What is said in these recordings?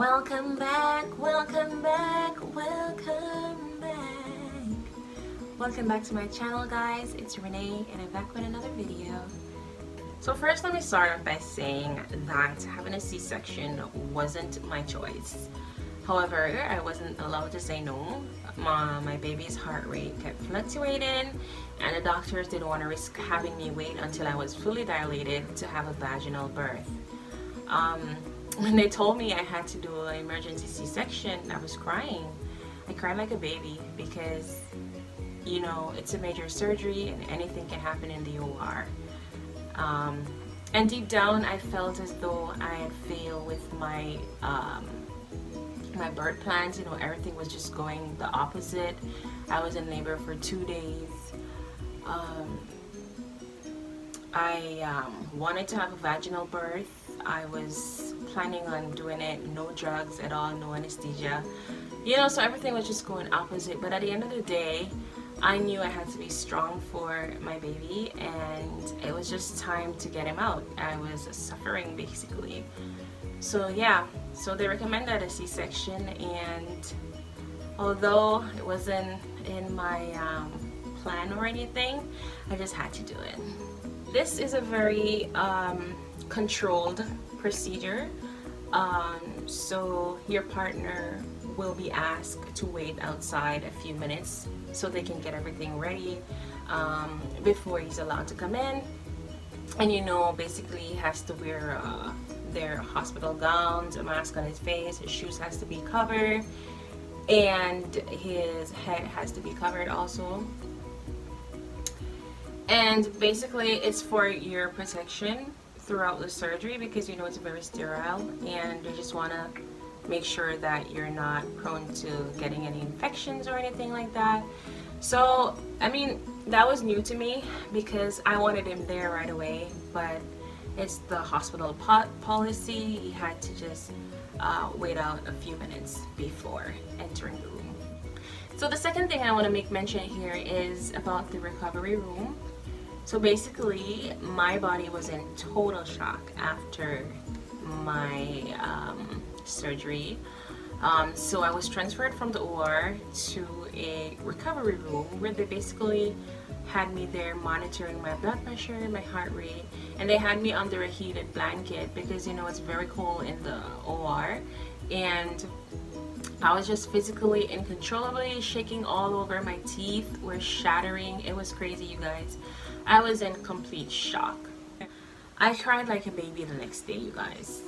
Welcome back, welcome back, welcome back. Welcome back to my channel, guys. It's Renee and I'm back with another video. So first, let me start off by saying that having a C-section wasn't my choice. However, I wasn't allowed to say no. My baby's heart rate kept fluctuating and the doctors didn't want to risk having me wait until I was fully dilated to have a vaginal birth. When they told me I had to do an emergency C-section, I was crying. I cried like a baby because, you know, it's a major surgery and anything can happen in the OR. And deep down, I felt as though I had failed with my my birth plans. You know, everything was just going the opposite. I was in labor for 2 days. I wanted to have a vaginal birth. I was planning on doing it, no drugs at all, no anesthesia, you know, so everything was just going opposite. But at the end of the day, I knew I had to be strong for my baby and it was just time to get him out. I was suffering basically. So yeah, so they recommended a C-section, and although it wasn't in my plan or anything, I just had to do it. This is a very controlled procedure, so your partner will be asked to wait outside a few minutes so they can get everything ready before he's allowed to come in. And you know, basically he has to wear their hospital gowns, a mask on his face, his shoes has to be covered, and his head has to be covered also. And basically it's for your protection throughout the surgery because you know it's very sterile and they just want to make sure that you're not prone to getting any infections or anything like that. So I mean, that was new to me because I wanted him there right away, but it's the hospital policy. He had to just wait out a few minutes before entering the room. So the second thing I want to make mention here is about the recovery room. So basically, my body was in total shock after my surgery. So I was transferred from the OR to a recovery room where they basically had me there monitoring my blood pressure, my heart rate, and they had me under a heated blanket because you know it's very cold in the OR, and I was just physically uncontrollably shaking all over. My teeth were shattering. It was crazy, you guys. I was in complete shock. I cried like a baby the next day, you guys.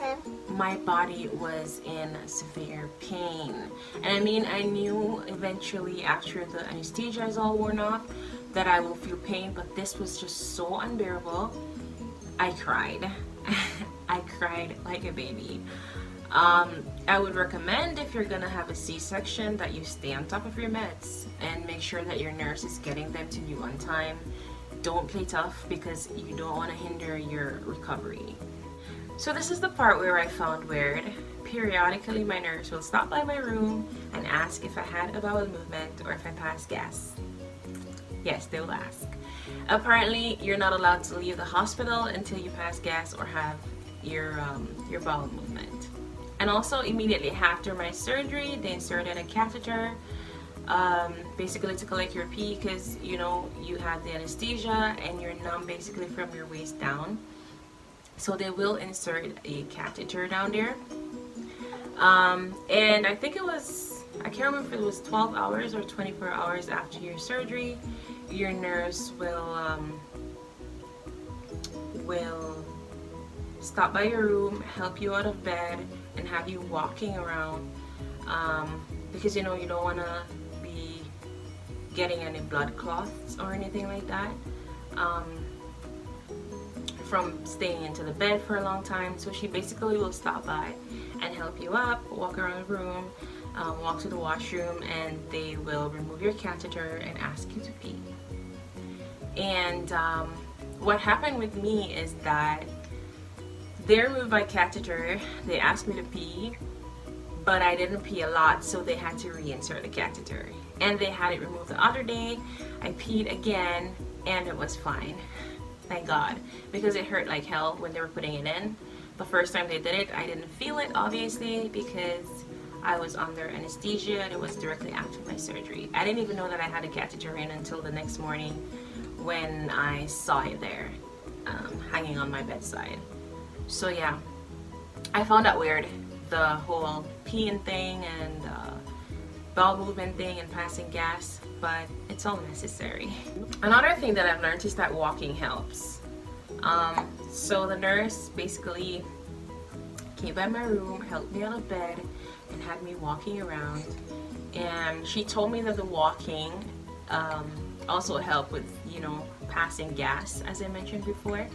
My body was in severe pain. And I mean, I knew eventually after the anesthesia is all worn off that I will feel pain, but this was just so unbearable. I cried. I cried like a baby. I would recommend, if you're gonna have a C-section, that you stay on top of your meds and make sure that your nurse is getting them to you on time. Don't play tough because you don't want to hinder your recovery. So this is the part where I found weird. Periodically my nurse will stop by my room and ask if I had a bowel movement or if I passed gas. Yes, they will ask. Apparently you're not allowed to leave the hospital until you pass gas or have your bowel movement. And also immediately after my surgery, they inserted a catheter basically to collect your pee because you know you had the anesthesia and you're numb basically from your waist down. So they will insert a catheter down there. And I think it was, I can't remember if it was 12 hours or 24 hours after your surgery, your nurse will stop by your room, help you out of bed, and have you walking around because you know you don't want to be getting any blood clots or anything like that from staying into the bed for a long time. So she basically will stop by and help you up, walk around the room, walk to the washroom, and they will remove your catheter and ask you to pee. And what happened with me is that they removed my catheter, they asked me to pee, but I didn't pee a lot, so they had to reinsert the catheter. And they had it removed the other day. I peed again and it was fine. Thank God, because it hurt like hell when they were putting it in. The first time they did it, I didn't feel it, obviously, because I was under anesthesia and it was directly after my surgery. I didn't even know that I had a catheter in until the next morning when I saw it there, hanging on my bedside. So yeah, I found that weird, the whole peeing thing and bowel movement thing and passing gas, but it's all necessary. Another thing that I've learned is that walking helps. So the nurse basically came by my room, helped me out of bed, and had me walking around. And she told me that the walking also helped with, you know, passing gas, as I mentioned before.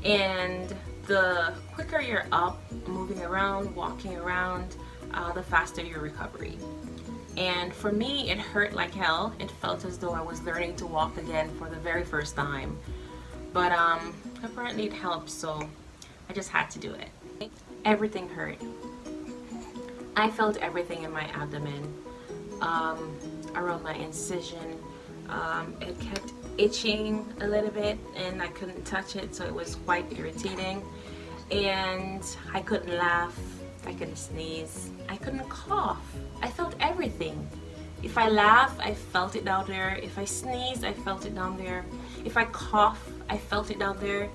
And the quicker you're up, moving around, walking around, the faster your recovery. And for me, it hurt like hell. It felt as though I was learning to walk again for the very first time. But apparently it helped, so I just had to do it. Everything hurt. I felt everything in my abdomen, around my incision. It kept itching a little bit and I couldn't touch it, so it was quite irritating. And I couldn't laugh, I couldn't sneeze, I couldn't cough. I felt everything. If I laugh, I felt it down there. If I sneeze, I felt it down there. If I cough, I felt it down there.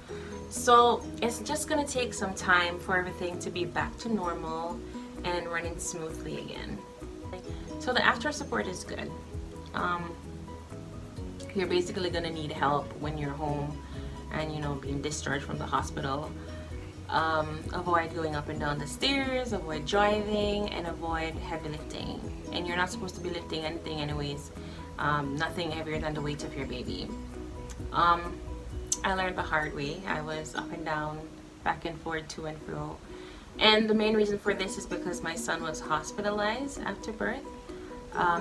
So it's just gonna take some time for everything to be back to normal and running smoothly again. So the after support is good. You're basically gonna need help when you're home and, you know, being discharged from the hospital. Avoid going up and down the stairs, avoid driving, and avoid heavy lifting. And you're not supposed to be lifting anything anyways, nothing heavier than the weight of your baby. I learned the hard way. I was up and down, back and forth, to and fro. And the main reason for this is because my son was hospitalized after birth.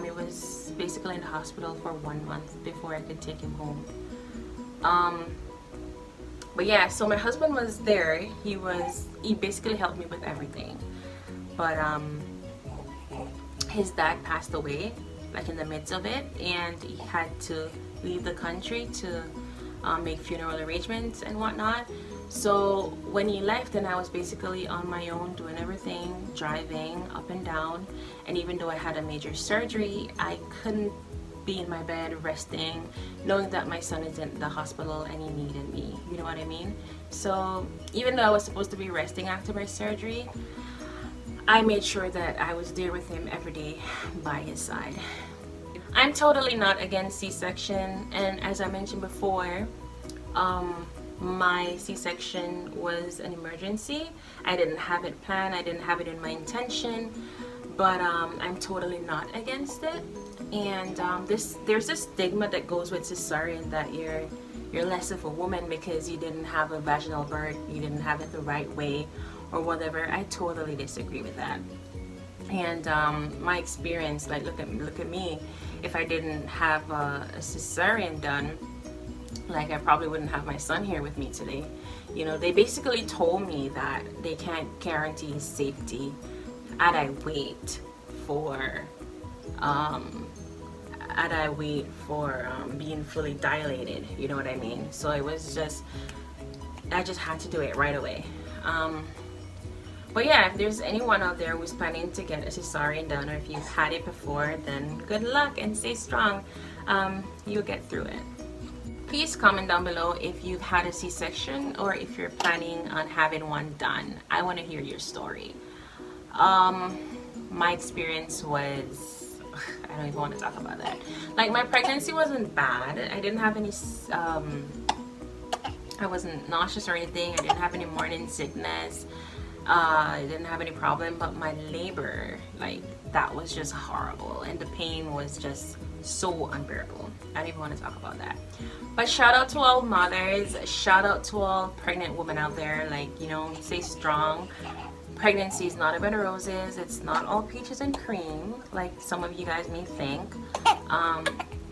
It was basically in the hospital for 1 month before I could take him home. But yeah, so my husband was there. He basically helped me with everything. But his dad passed away, like in the midst of it, and he had to leave the country to make funeral arrangements and whatnot. So when he left, then I was basically on my own doing everything, driving up and down. And even though I had a major surgery, I couldn't be in my bed resting, knowing that my son is in the hospital and he needed me. You know what I mean? So even though I was supposed to be resting after my surgery, I made sure that I was there with him every day by his side. I'm totally not against C-section, and as I mentioned before, my C-section was an emergency. I didn't have it planned, I didn't have it in my intention, but I'm totally not against it. And there's this stigma that goes with cesarean, that you're less of a woman because you didn't have a vaginal birth, you didn't have it the right way or whatever. I totally disagree with that. And my experience, like look at me, if I didn't have a cesarean done, like I probably wouldn't have my son here with me today. You know, they basically told me that they can't guarantee his safety as I wait for being fully dilated, you know what I mean? So it was just, I just had to do it right away. But yeah, if there's anyone out there who's planning to get a cesarean done, or if you've had it before, then good luck and stay strong. You'll get through it. Please comment down below if you've had a C-section or if you're planning on having one done. I want to hear your story. My experience was, I don't even want to talk about that. Like, my pregnancy wasn't bad. I didn't have any, I wasn't nauseous or anything. I didn't have any morning sickness. I didn't have any problem, but my labor, like, that was just horrible, and the pain was just so unbearable. I don't even want to talk about that. But shout out to all mothers, shout out to all pregnant women out there. Like, you know, stay strong. Pregnancy is not a bed of roses. It's not all peaches and cream like some of you guys may think.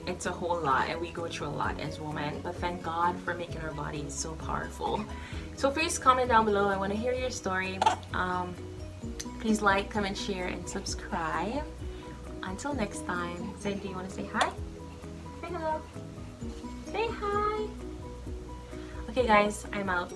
It's a whole lot, and we go through a lot as women, but thank God for making our bodies so powerful. So please comment down below. I want to hear your story. Please like, comment, share, and subscribe. Until next time. Zayn, do you want to say hi? Say hello. Say hi. Okay guys, I'm out.